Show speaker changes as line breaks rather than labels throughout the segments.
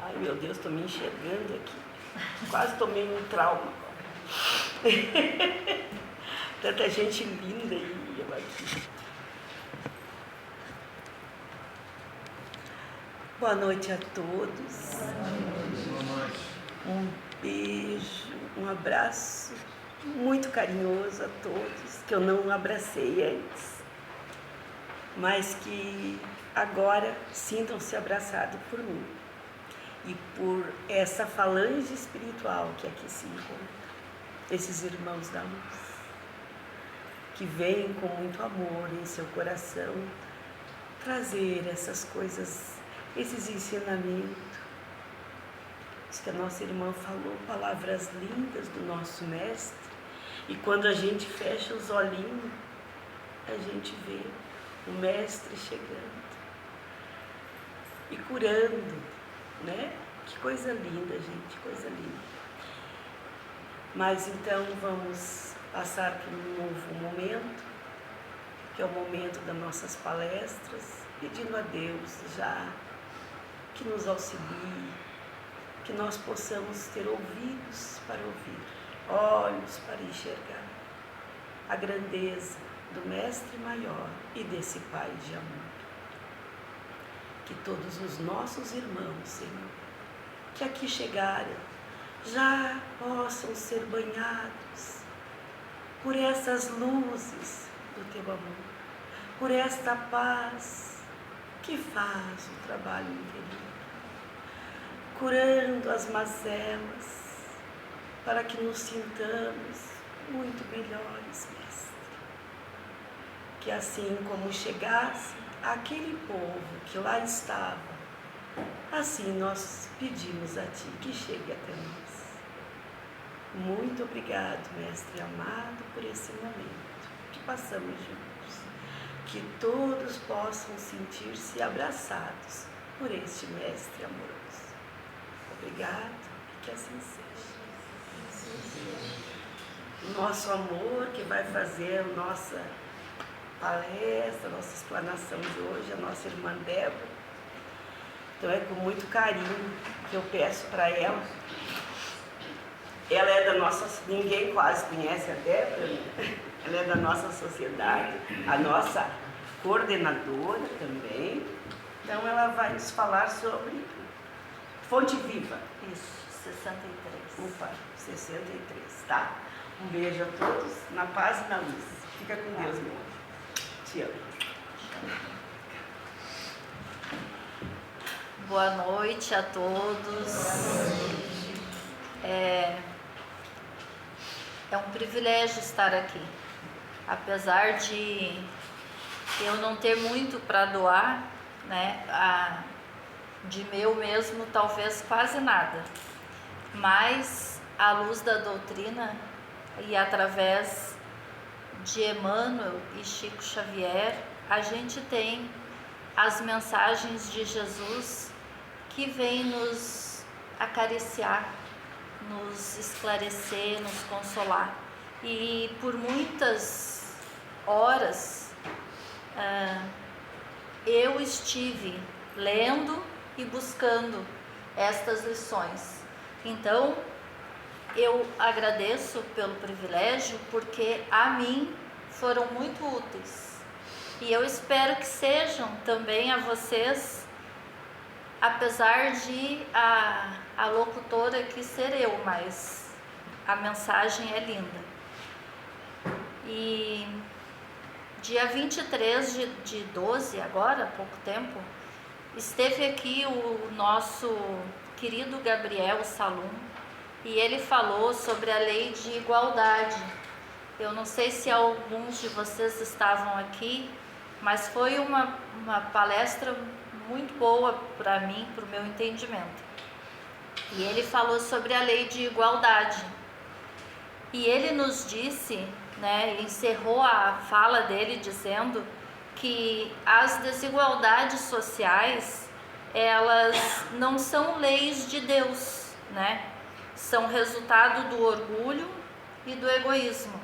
Ai, meu Deus, estou me enxergando aqui. Quase tomei um trauma agora. Tanta gente linda e eu aqui. Boa noite a todos.
Boa noite.
Um beijo, um abraço muito carinhoso a todos, que eu não abracei antes, mas que agora sintam-se abraçados por mim e por essa falange espiritual que aqui se encontra, esses irmãos da luz, que vêm com muito amor em seu coração trazer essas coisas, esses ensinamentos. Diz que a nossa irmã falou palavras lindas do nosso mestre, e quando a gente fecha os olhinhos, a gente vê o mestre chegando e curando, né? Que coisa linda, gente, coisa linda. Mas então vamos passar por um novo momento, que é o momento das nossas palestras, pedindo a Deus já que nos auxilie, que nós possamos ter ouvidos para ouvir, olhos para enxergar a grandeza do Mestre Maior e desse Pai de amor. Que todos os nossos irmãos, Senhor, que aqui chegaram, já possam ser banhados por essas luzes do Teu amor, por esta paz que faz o trabalho interior, curando as mazelas, para que nos sintamos muito melhores, Mestre. Que assim como chegasse aquele povo que lá estava, assim nós pedimos a Ti que chegue até nós. Muito obrigado, Mestre amado, por esse momento que passamos juntos. Que todos possam sentir-se abraçados por este Mestre amoroso. Obrigado e que assim seja. O nosso amor que vai fazer a nossa palestra, a nossa explanação de hoje, a nossa irmã Débora. Então é com muito carinho que eu peço para ela. Ela é da nossa... Ninguém quase conhece a Débora, né? Ela é da nossa sociedade, a nossa coordenadora também. Então ela vai nos falar sobre Fonte Viva.
Isso, 63.
Opa, 63, tá? Um beijo a todos, na paz e na luz. Fica com Deus, meu amor. Te amo.
Boa noite a todos. É um privilégio estar aqui. Apesar de eu não ter muito para doar, né? De meu mesmo, talvez quase nada. Mas, à luz da doutrina e através de Emmanuel e Chico Xavier, a gente tem as mensagens de Jesus que vêm nos acariciar, nos esclarecer, nos consolar. E por muitas horas eu estive lendo e buscando estas lições. Então, eu agradeço pelo privilégio, porque a mim foram muito úteis. E eu espero que sejam também a vocês, apesar de a locutora aqui ser eu, mas a mensagem é linda. E dia 23 de 12, agora, há pouco tempo, esteve aqui o nosso querido Gabriel Salum, e ele falou sobre a lei de igualdade. Eu não sei se alguns de vocês estavam aqui, mas foi uma palestra muito boa para mim, para o meu entendimento. E ele falou sobre a lei de igualdade. E ele nos disse, né, encerrou a fala dele dizendo que as desigualdades sociais, elas não são leis de Deus, né? São resultado do orgulho e do egoísmo.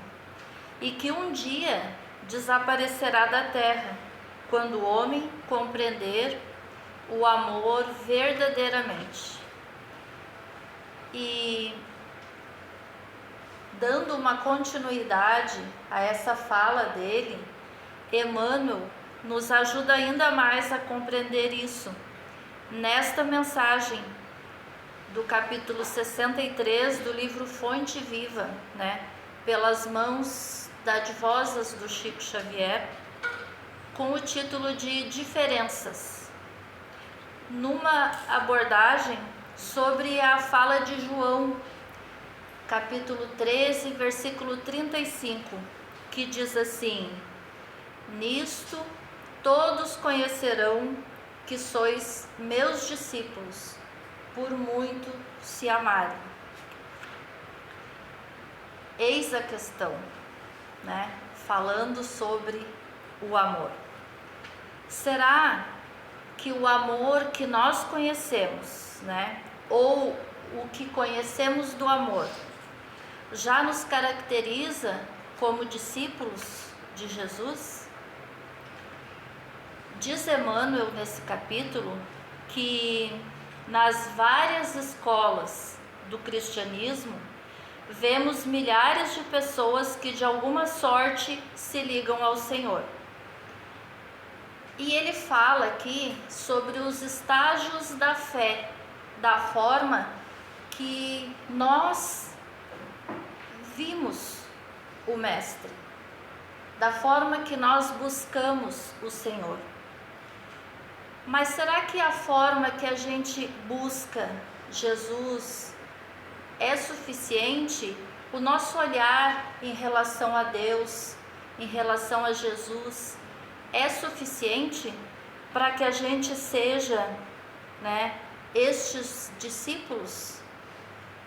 E que um dia desaparecerá da terra, quando o homem compreender o amor verdadeiramente. E dando uma continuidade a essa fala dele, Emmanuel nos ajuda ainda mais a compreender isso nesta mensagem do capítulo 63 do livro Fonte Viva, né, pelas mãos dadivosas do Chico Xavier, com o título de Diferenças, numa abordagem sobre a fala de João, capítulo 13, versículo 35, que diz assim: nisto todos conhecerão que sois meus discípulos, por muito se amarem. Eis a questão, né? Falando sobre o amor. Será que o amor que nós conhecemos, né, ou o que conhecemos do amor, já nos caracteriza como discípulos de Jesus? Diz Emmanuel nesse capítulo que nas várias escolas do cristianismo vemos milhares de pessoas que de alguma sorte se ligam ao Senhor. E ele fala aqui sobre os estágios da fé, da forma que nós vimos o Mestre, da forma que nós buscamos o Senhor. Mas será que a forma que a gente busca Jesus é suficiente? O nosso olhar em relação a Deus, em relação a Jesus, é suficiente para que a gente seja, né, estes discípulos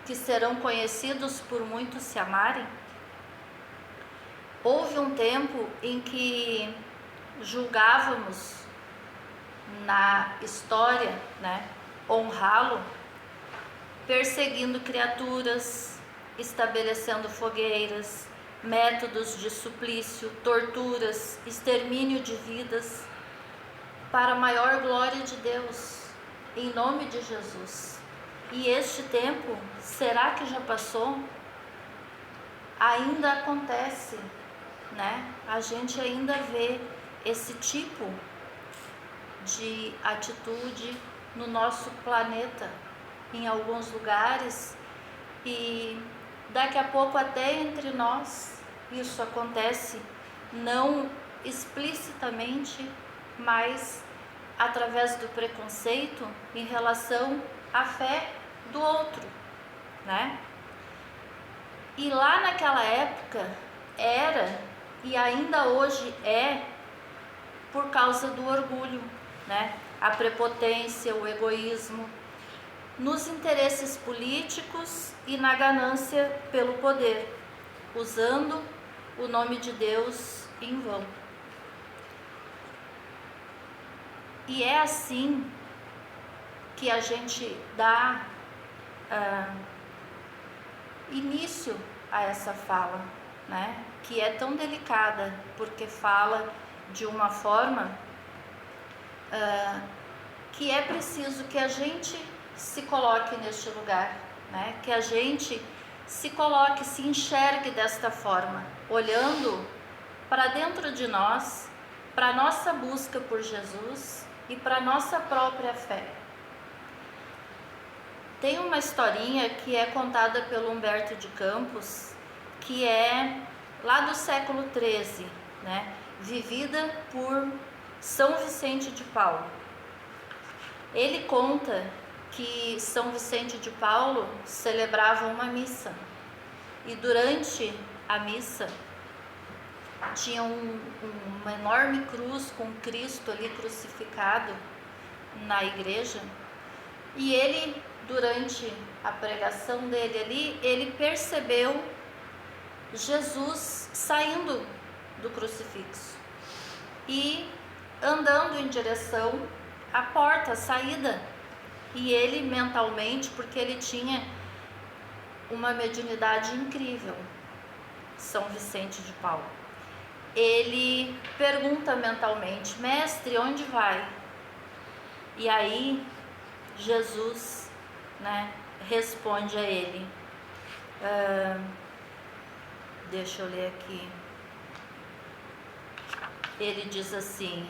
que serão conhecidos por muitos se amarem? Houve um tempo em que julgávamos na história, né, honrá-lo, perseguindo criaturas, estabelecendo fogueiras, métodos de suplício, torturas, extermínio de vidas, para a maior glória de Deus, em nome de Jesus. E este tempo, será que já passou? Ainda acontece, né? A gente ainda vê esse tipo de atitude no nosso planeta, em alguns lugares, e daqui a pouco até entre nós isso acontece, não explicitamente, mas através do preconceito em relação à fé do outro, né? E lá naquela época era, e ainda hoje é, por causa do orgulho, né? A prepotência, o egoísmo, nos interesses políticos e na ganância pelo poder, usando o nome de Deus em vão. E é assim que a gente dá início a essa fala, né? Que é tão delicada, porque fala de uma forma que é preciso que a gente se coloque neste lugar, né? Que a gente se coloque, se enxergue desta forma, olhando para dentro de nós, para a nossa busca por Jesus e para a nossa própria fé. Tem uma historinha que é contada pelo Humberto de Campos, que é lá do século XIII, né? Vivida por São Vicente de Paulo. Ele conta que São Vicente de Paulo celebrava uma missa, e durante a missa tinha uma enorme cruz com Cristo ali crucificado na igreja, e ele, durante a pregação dele ali, ele percebeu Jesus saindo do crucifixo e andando em direção à porta, à saída. E ele mentalmente, porque ele tinha uma mediunidade incrível, São Vicente de Paulo, ele pergunta mentalmente: mestre, onde vai? E aí Jesus, né, responde a ele. Deixa eu ler aqui. Ele diz assim: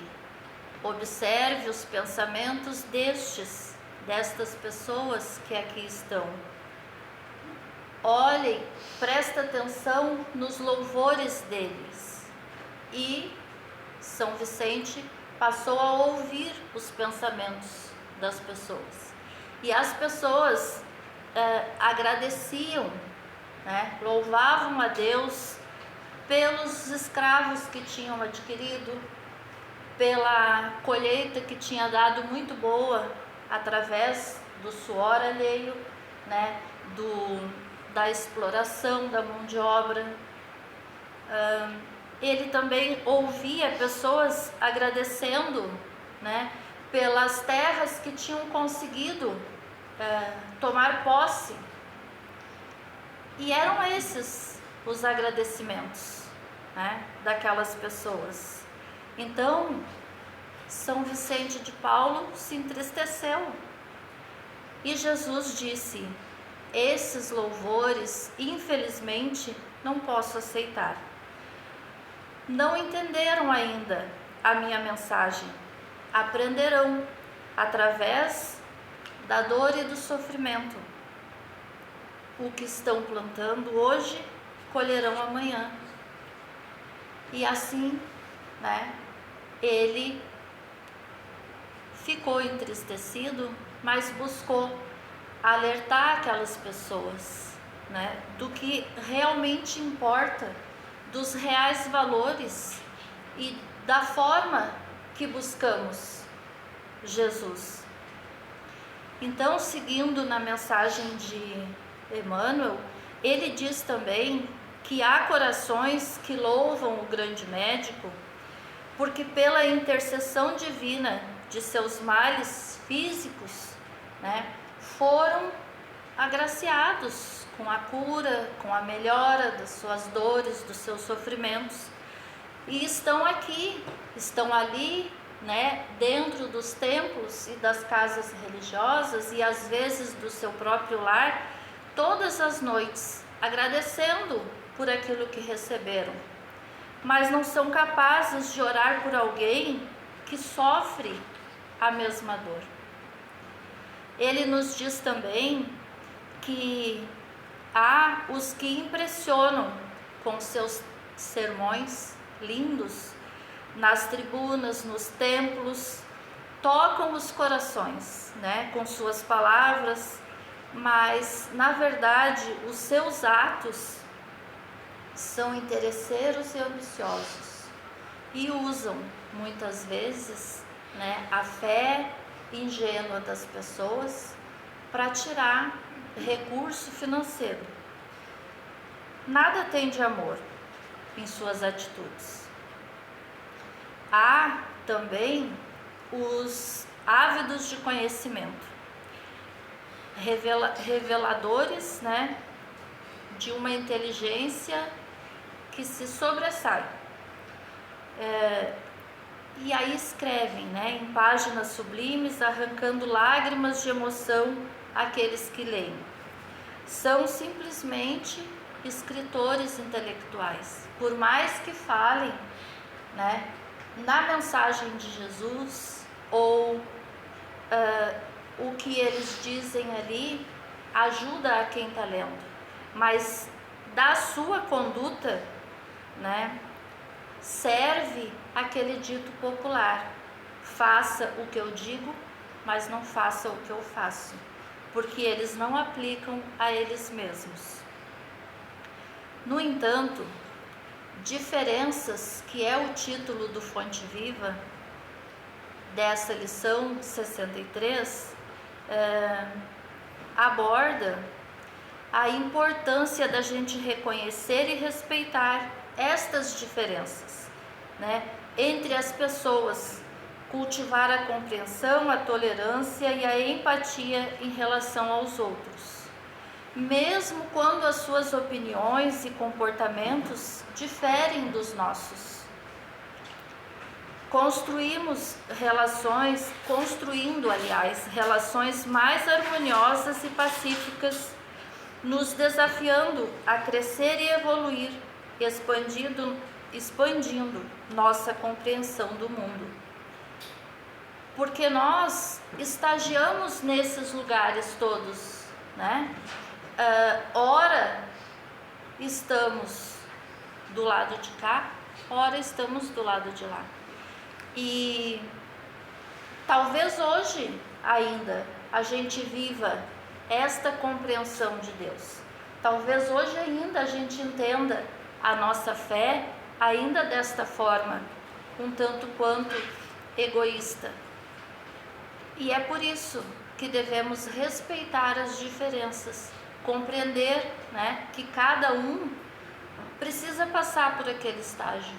observe os pensamentos destas pessoas que aqui estão. Olhem, presta atenção nos louvores deles. E São Vicente passou a ouvir os pensamentos das pessoas. E as pessoas agradeciam, né? Louvavam a Deus pelos escravos que tinham adquirido, pela colheita que tinha dado muito boa através do suor alheio, né? Da exploração da mão de obra. Ele também ouvia pessoas agradecendo, né, pelas terras que tinham conseguido tomar posse. E eram esses os agradecimentos, né, daquelas pessoas. Então, São Vicente de Paulo se entristeceu. E Jesus disse: esses louvores, infelizmente, não posso aceitar. Não entenderam ainda a minha mensagem. Aprenderão através da dor e do sofrimento. O que estão plantando hoje, colherão amanhã. E assim, né, ele ficou entristecido, mas buscou alertar aquelas pessoas, né, do que realmente importa, dos reais valores e da forma que buscamos Jesus. Então, seguindo na mensagem de Emmanuel, ele diz também que há corações que louvam o grande médico porque pela intercessão divina de seus males físicos, né, foram agraciados com a cura, com a melhora das suas dores, dos seus sofrimentos, e estão aqui, estão ali, né, dentro dos templos e das casas religiosas e às vezes do seu próprio lar, todas as noites, agradecendo por aquilo que receberam, mas não são capazes de orar por alguém que sofre a mesma dor. Ele nos diz também que há os que impressionam com seus sermões lindos nas tribunas, nos templos, tocam os corações, né, com suas palavras, mas na verdade os seus atos são interesseiros e ambiciosos e usam muitas vezes, né, a fé ingênua das pessoas para tirar recurso financeiro. Nada tem de amor em suas atitudes. Há também os ávidos de conhecimento, reveladores, né, de uma inteligência que se sobressai. E aí escrevem, né, em páginas sublimes, arrancando lágrimas de emoção àqueles que leem. São simplesmente escritores intelectuais. Por mais que falem, né, na mensagem de Jesus, ou o que eles dizem ali ajuda a quem está lendo, mas da sua conduta, né, serve aquele dito popular: faça o que eu digo, mas não faça o que eu faço, porque eles não aplicam a eles mesmos. No entanto, diferenças, que é o título do Fonte Viva dessa lição 63, aborda a importância da gente reconhecer e respeitar estas diferenças, né, entre as pessoas, cultivar a compreensão, a tolerância e a empatia em relação aos outros, mesmo quando as suas opiniões e comportamentos diferem dos nossos. construindo, aliás, relações mais harmoniosas e pacíficas, nos desafiando a crescer e evoluir, expandindo nossa compreensão do mundo. Porque nós estagiamos nesses lugares todos, né? Ora estamos do lado de cá, ora estamos do lado de lá. E talvez hoje ainda a gente viva esta compreensão de Deus. Talvez hoje ainda a gente entenda a nossa fé ainda desta forma, um tanto quanto egoísta. E é por isso que devemos respeitar as diferenças, compreender, né, que cada um precisa passar por aquele estágio.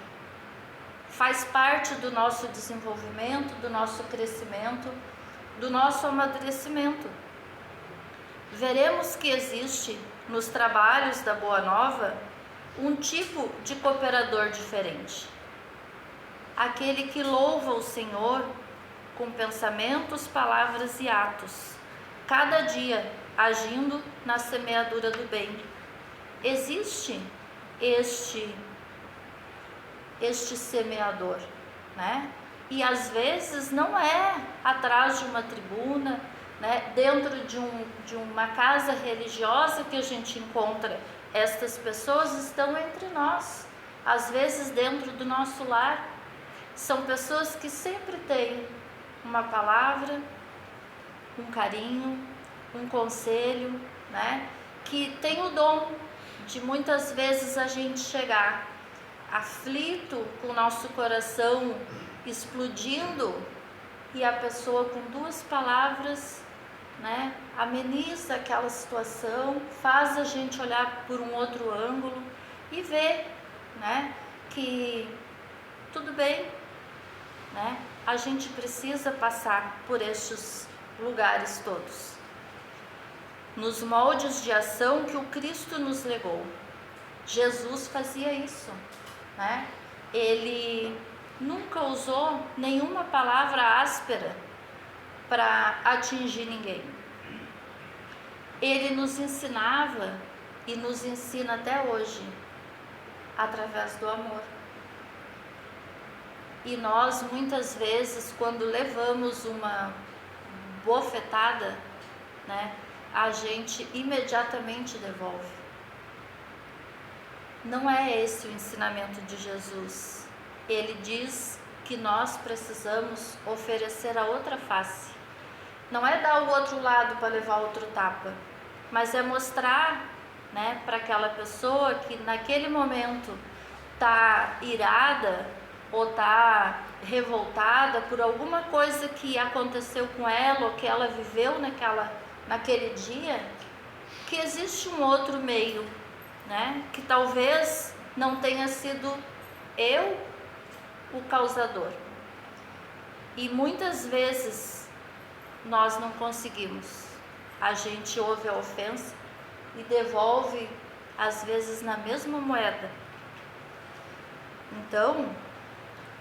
Faz parte do nosso desenvolvimento, do nosso crescimento, do nosso amadurecimento. Veremos que existe nos trabalhos da Boa Nova um tipo de cooperador diferente. Aquele que louva o Senhor com pensamentos, palavras e atos, cada dia agindo na semeadura do bem. Existe este semeador, né? E às vezes não é atrás de uma tribuna, né, dentro de uma casa religiosa que a gente encontra. Estas pessoas estão entre nós, às vezes dentro do nosso lar. São pessoas que sempre têm uma palavra, um carinho, um conselho, né, que tem o dom de muitas vezes a gente chegar aflito, com o nosso coração explodindo, e a pessoa com duas palavras, né, ameniza aquela situação, faz a gente olhar por um outro ângulo e ver, né, que tudo bem, né, a gente precisa passar por estes lugares todos, nos moldes de ação que o Cristo nos legou. Jesus fazia isso, né? Ele nunca usou nenhuma palavra áspera para atingir ninguém. Ele nos ensinava e nos ensina até hoje através do amor. E nós muitas vezes, quando levamos uma bofetada, né, a gente imediatamente devolve. Não é esse o ensinamento de Jesus. Ele diz que nós precisamos oferecer a outra face. Não é dar o outro lado para levar outro tapa, mas é mostrar, né, para aquela pessoa que naquele momento está irada ou está revoltada por alguma coisa que aconteceu com ela ou que ela viveu naquele dia, que existe um outro meio, né, que talvez não tenha sido eu o causador. E muitas vezes nós não conseguimos. A gente ouve a ofensa e devolve, às vezes, na mesma moeda. Então,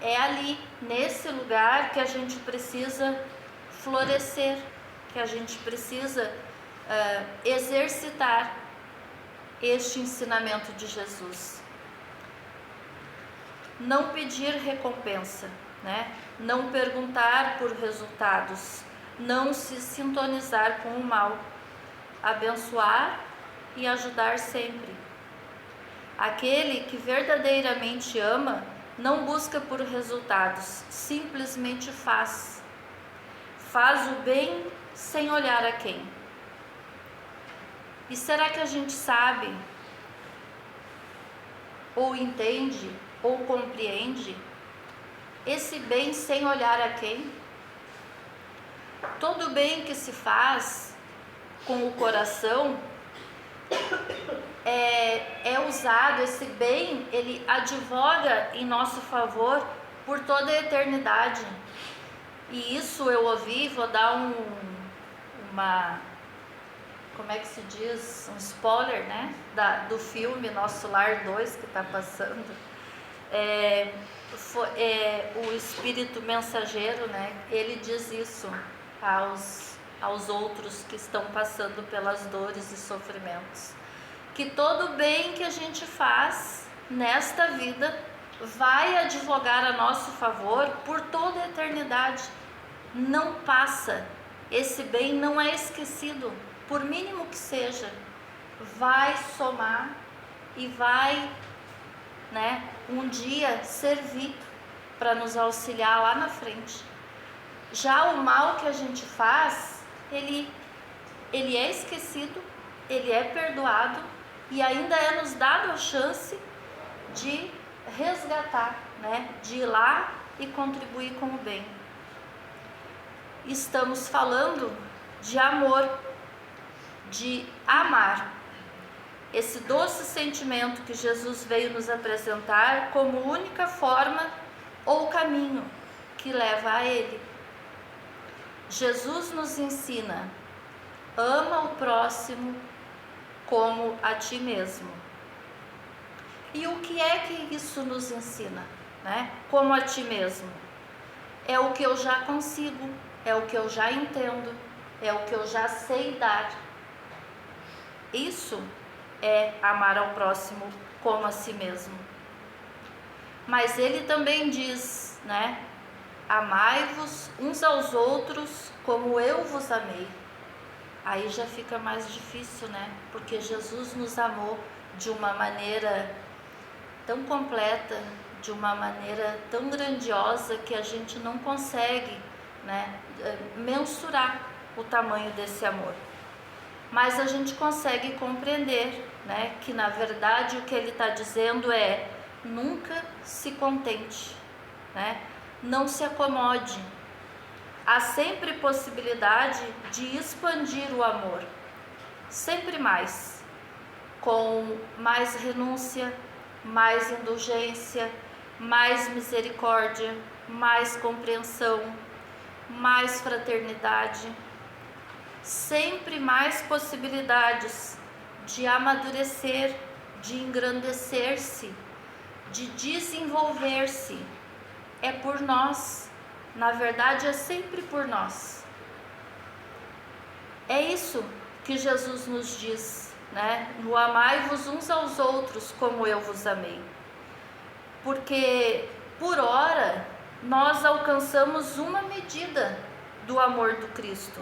é ali, nesse lugar, que a gente precisa florescer, que a gente precisa exercitar este ensinamento de Jesus. Não pedir recompensa, né? Não perguntar por resultados, não se sintonizar com o mal, abençoar e ajudar sempre. Aquele que verdadeiramente ama não busca por resultados, simplesmente faz o bem sem olhar a quem. E será que a gente sabe, ou entende, ou compreende esse bem sem olhar a quem? Todo bem que se faz com o coração é usado, esse bem, ele advoga em nosso favor por toda a eternidade. E isso eu ouvi, vou dar como é que se diz, um spoiler, né, do filme Nosso Lar 2 que está passando. O espírito mensageiro, né, ele diz isso aos outros que estão passando pelas dores e sofrimentos, que todo bem que a gente faz nesta vida vai advogar a nosso favor por toda a eternidade. Não passa, esse bem não é esquecido, por mínimo que seja, vai somar e vai, né, um dia servir para nos auxiliar lá na frente. Já o mal que a gente faz, ele é esquecido, ele é perdoado e ainda é nos dado a chance de resgatar, né, de ir lá e contribuir com o bem. Estamos falando de amor, de amar. Esse doce sentimento que Jesus veio nos apresentar como única forma ou caminho que leva a Ele. Jesus nos ensina: ama o próximo como a ti mesmo. E o que é que isso nos ensina, né? Como a ti mesmo. É o que eu já consigo, é o que eu já entendo, é o que eu já sei dar. Isso é amar ao próximo como a si mesmo. Mas ele também diz, né? Amai-vos uns aos outros como eu vos amei. Aí já fica mais difícil, né? Porque Jesus nos amou de uma maneira tão completa, de uma maneira tão grandiosa que a gente não consegue, né, mensurar o tamanho desse amor. Mas a gente consegue compreender, né, que na verdade o que ele está dizendo é: nunca se contente, né? Não se acomode. Há sempre possibilidade de expandir o amor, sempre mais, com mais renúncia, mais indulgência, mais misericórdia, mais compreensão, mais fraternidade. Sempre mais possibilidades de amadurecer, de engrandecer-se, de desenvolver-se. É por nós, na verdade é sempre por nós. É isso que Jesus nos diz, né? No amai-vos uns aos outros como eu vos amei. Porque por hora nós alcançamos uma medida do amor do Cristo.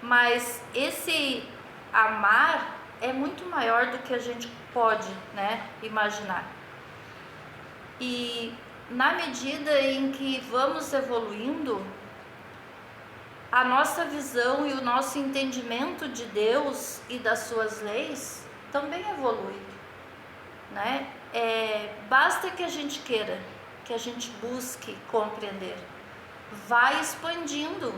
Mas esse amar é muito maior do que a gente pode, né, imaginar. E na medida em que vamos evoluindo, a nossa visão e o nosso entendimento de Deus e das suas leis também evolui, né? Basta que a gente queira, que a gente busque compreender. Vai expandindo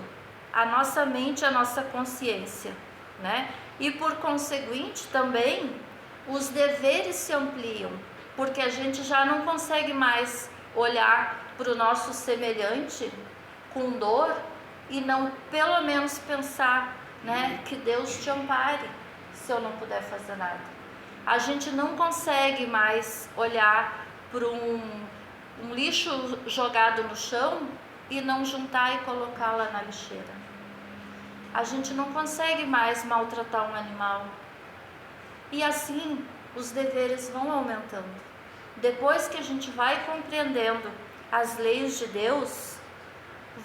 a nossa mente, a nossa consciência, né? E por conseguinte também os deveres se ampliam, porque a gente já não consegue mais olhar para o nosso semelhante com dor e não pelo menos pensar, né, que Deus te ampare se eu não puder fazer nada. A gente não consegue mais olhar para um lixo jogado no chão e não juntar e colocar lá na lixeira. A gente não consegue mais maltratar um animal. E assim os deveres vão aumentando. Depois que a gente vai compreendendo as leis de Deus,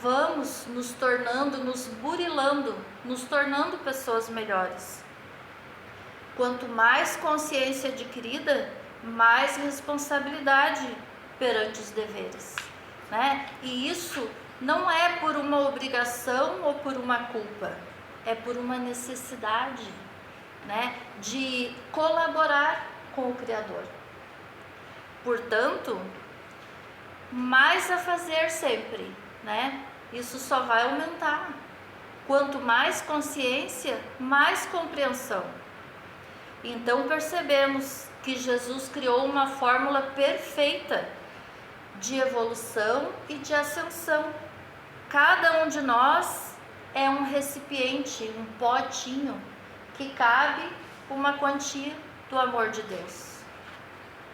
vamos nos tornando, nos burilando, nos tornando pessoas melhores. Quanto mais consciência adquirida, mais responsabilidade perante os deveres, né? E isso não é por uma obrigação ou por uma culpa, é por uma necessidade, né, de colaborar com o Criador. Portanto, mais a fazer sempre, né? Isso só vai aumentar. Quanto mais consciência, mais compreensão. Então percebemos que Jesus criou uma fórmula perfeita de evolução e de ascensão. Cada um de nós é um recipiente, um potinho que cabe uma quantia do amor de Deus,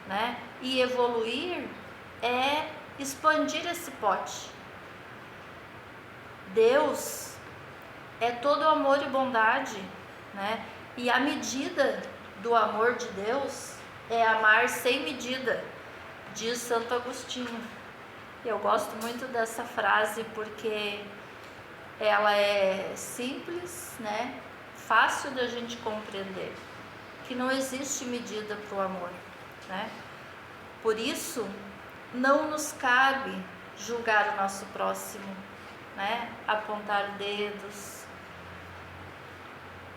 né? E evoluir é expandir esse pote. Deus é todo amor e bondade, né? E a medida do amor de Deus é amar sem medida, diz Santo Agostinho. Eu gosto muito dessa frase porque ela é simples, né? Fácil da gente compreender, que não existe medida para o amor, né? Por isso, não nos cabe julgar o nosso próximo, né? Apontar dedos.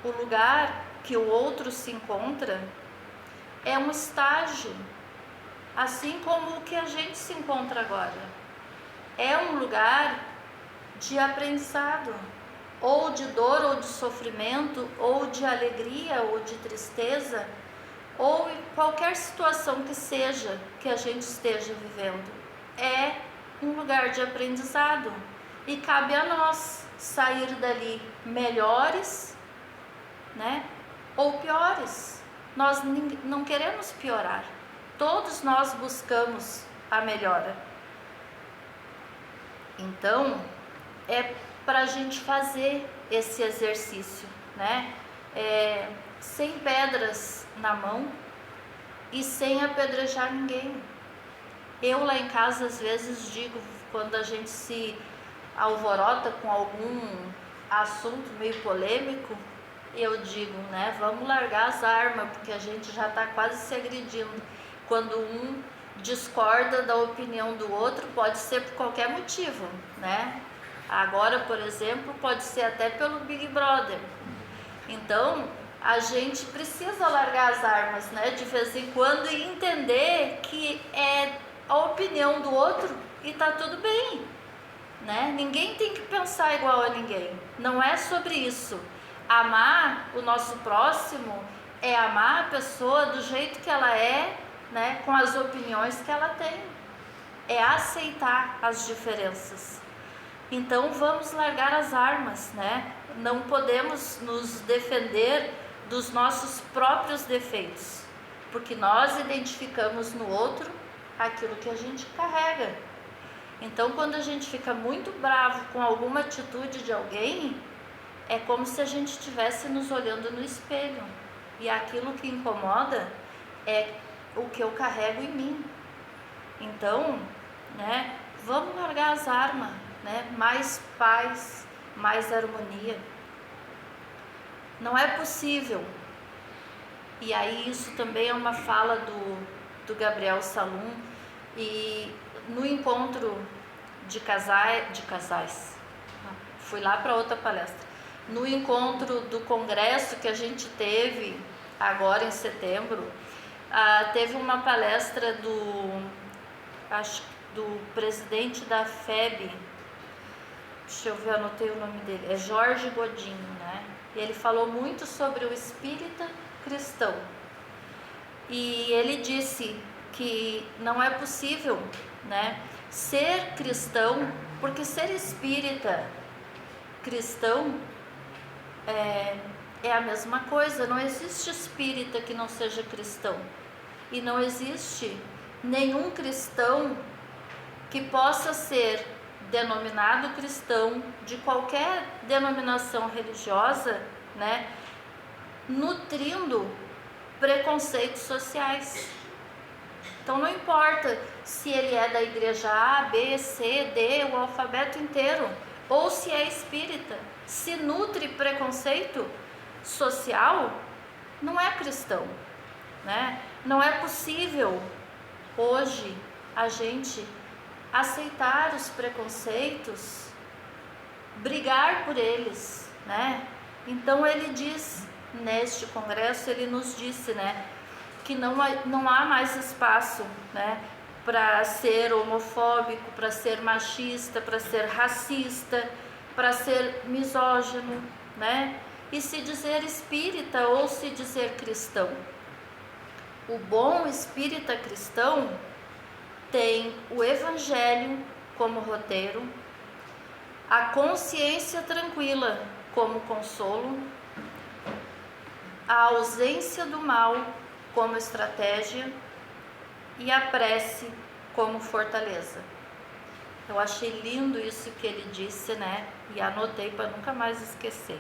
O lugar que o outro se encontra é um estágio, assim como o que a gente se encontra agora. É um lugar de aprendizado, ou de dor, ou de sofrimento, ou de alegria, ou de tristeza, ou em qualquer situação que seja que a gente esteja vivendo. É um lugar de aprendizado e cabe a nós sair dali melhores, né, ou piores. Nós não queremos piorar, todos nós buscamos a melhora. Então, é para a gente fazer esse exercício, né? Sem pedras na mão e sem apedrejar ninguém. Eu lá em casa às vezes digo, quando a gente se alvorota com algum assunto meio polêmico, eu digo, né, vamos largar as armas, porque a gente já está quase se agredindo. Quando um discorda da opinião do outro, pode ser por qualquer motivo, né? Agora, por exemplo, pode ser até pelo Big Brother. Então, a gente precisa largar as armas, né, de vez em quando, e entender que é a opinião do outro e tá tudo bem, né? Ninguém tem que pensar igual a ninguém. Não é sobre isso. Amar o nosso próximo é amar a pessoa do jeito que ela é, né, com as opiniões que ela tem. É aceitar as diferenças. Então vamos largar as armas, né? Não podemos nos defender dos nossos próprios defeitos, porque nós identificamos no outro aquilo que a gente carrega. Então, quando a gente fica muito bravo com alguma atitude de alguém, é como se a gente estivesse nos olhando no espelho, e aquilo que incomoda é o que eu carrego em mim. Então, né, vamos largar as armas, né? Mais paz, mais harmonia. Não é possível. E aí isso também é uma fala do Gabriel Salum, e no encontro de casais, fui lá para outra palestra, no encontro do congresso que a gente teve agora em setembro, teve uma palestra do presidente da FEB, deixa eu ver, anotei o nome dele, é Jorge Godinho, né? E ele falou muito sobre o espírita cristão. E ele disse que não é possível, né, ser cristão, porque ser espírita cristão é a mesma coisa. Não existe espírita que não seja cristão. E não existe nenhum cristão que possa ser denominado cristão, de qualquer denominação religiosa, né, nutrindo preconceitos sociais. Então não importa se ele é da igreja A, B, C, D, o alfabeto inteiro, ou se é espírita, se nutre preconceito social, não é cristão, né? Não é possível hoje a gente aceitar os preconceitos, brigar por eles, né? Então ele diz, neste congresso, ele nos disse, né, que não há mais espaço, né, para ser homofóbico, para ser machista, para ser racista, para ser misógino, né? E se dizer espírita ou se dizer cristão. O bom espírita cristão tem o evangelho como roteiro, a consciência tranquila como consolo, a ausência do mal como estratégia e a prece como fortaleza. Eu achei lindo isso que ele disse, né? E anotei para nunca mais esquecer.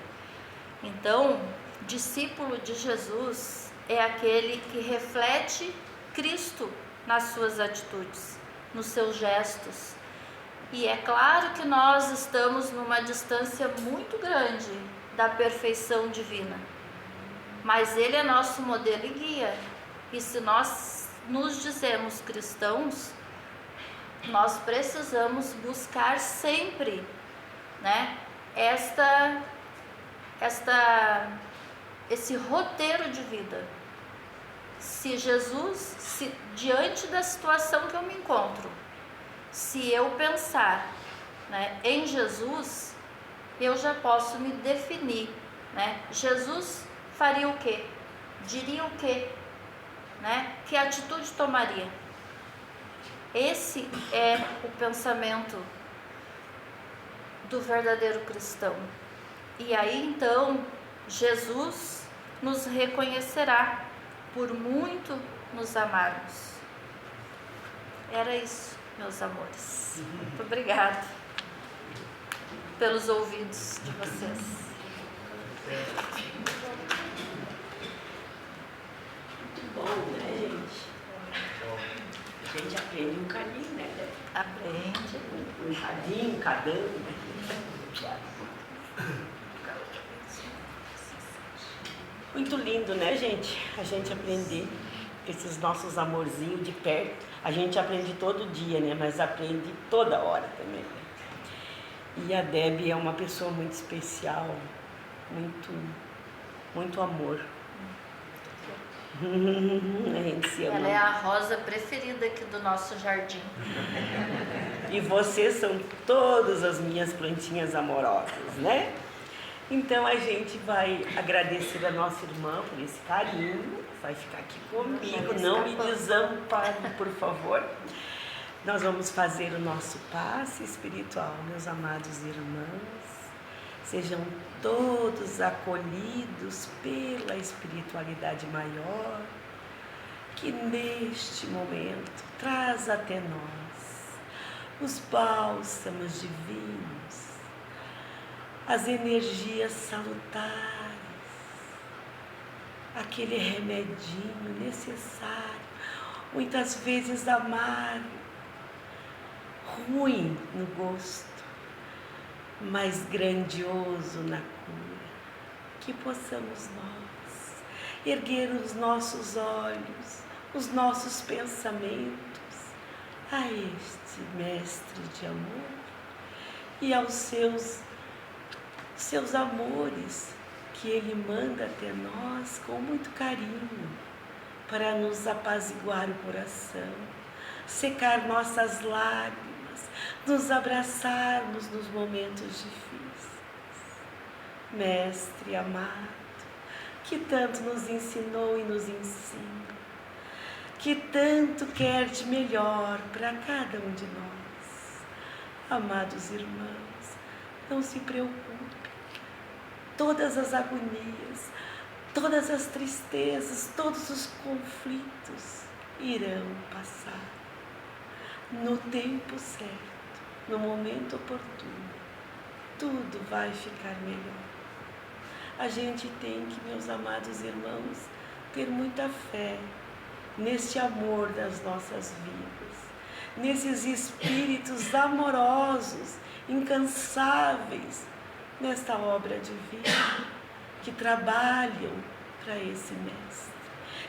Então, discípulo de Jesus é aquele que reflete Cristo nas suas atitudes, nos seus gestos. E é claro que nós estamos numa distância muito grande da perfeição divina, mas ele é nosso modelo e guia. E se nós nos dizemos cristãos, nós precisamos buscar sempre, né, esse roteiro de vida. Se Jesus, diante da situação que eu me encontro, se eu pensar, né, em Jesus, eu já posso me definir, né? Jesus faria o quê? Diria o quê? Né? Que atitude tomaria? Esse é o pensamento do verdadeiro cristão. E aí então Jesus nos reconhecerá por muito nos amarmos. Era isso, meus amores. Muito obrigada pelos ouvidos de vocês.
Muito bom, né, gente? A gente aprende um cadinho, né?
Aprende.
Um cadinho, cada um. Muito lindo, né, gente? A gente aprender esses nossos amorzinhos de perto. A gente aprende todo dia, né? Mas aprende toda hora também, né? E a Debbie é uma pessoa muito especial, muito amor. A gente se ama.
Ela é a rosa preferida aqui do nosso jardim.
E vocês são todas as minhas plantinhas amorosas, né? Então a gente vai agradecer a nossa irmã por esse carinho. Vai ficar aqui comigo, não me desampare, por favor. Nós vamos fazer o nosso passe espiritual, meus amados irmãos. Sejam todos acolhidos pela espiritualidade maior, que neste momento traz até nós os bálsamos divinos, as energias salutares, aquele remedinho necessário, muitas vezes amargo, ruim no gosto, mas grandioso na cura. Que possamos nós erguer os nossos olhos, os nossos pensamentos a este mestre de amor e aos seus amores que ele manda até nós com muito carinho para nos apaziguar o coração, secar nossas lágrimas, nos abraçarmos nos momentos difíceis. Mestre amado, que tanto nos ensinou e nos ensina, que tanto quer de melhor para cada um de nós. Amados irmãos, não se preocupe, todas as agonias, todas as tristezas, todos os conflitos irão passar. No tempo certo, no momento oportuno, tudo vai ficar melhor. A gente tem que, meus amados irmãos, ter muita fé neste amor das nossas vidas, nesses espíritos amorosos, incansáveis, nesta obra divina, que trabalham para esse mestre,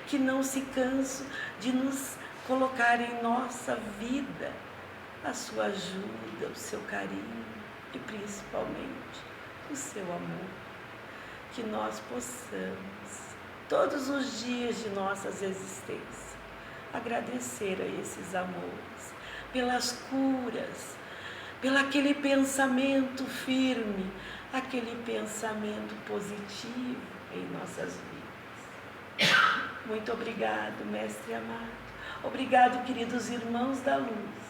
que não se cansam de nos colocar em nossa vida a sua ajuda, o seu carinho e principalmente o seu amor. Que nós possamos, todos os dias de nossas existências, agradecer a esses amores, pelas curas, pelo aquele pensamento firme, aquele pensamento positivo em nossas vidas. Muito obrigado, mestre amado. Obrigado, queridos irmãos da luz,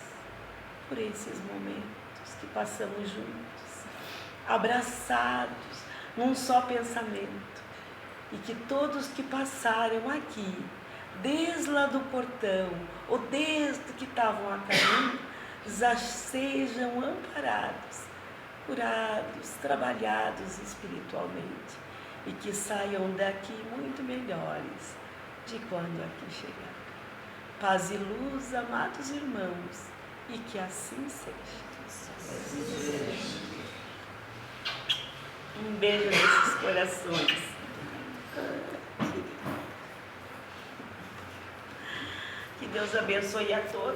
por esses momentos que passamos juntos, abraçados num só pensamento, e que todos que passaram aqui desde lá do portão, ou desde que estavam a caminho, já sejam amparados, curados, trabalhados espiritualmente, e que saiam daqui muito melhores de quando aqui chegaram. Paz e luz, amados irmãos, e que assim seja. Um beijo nesses corações. Que Deus abençoe a todos.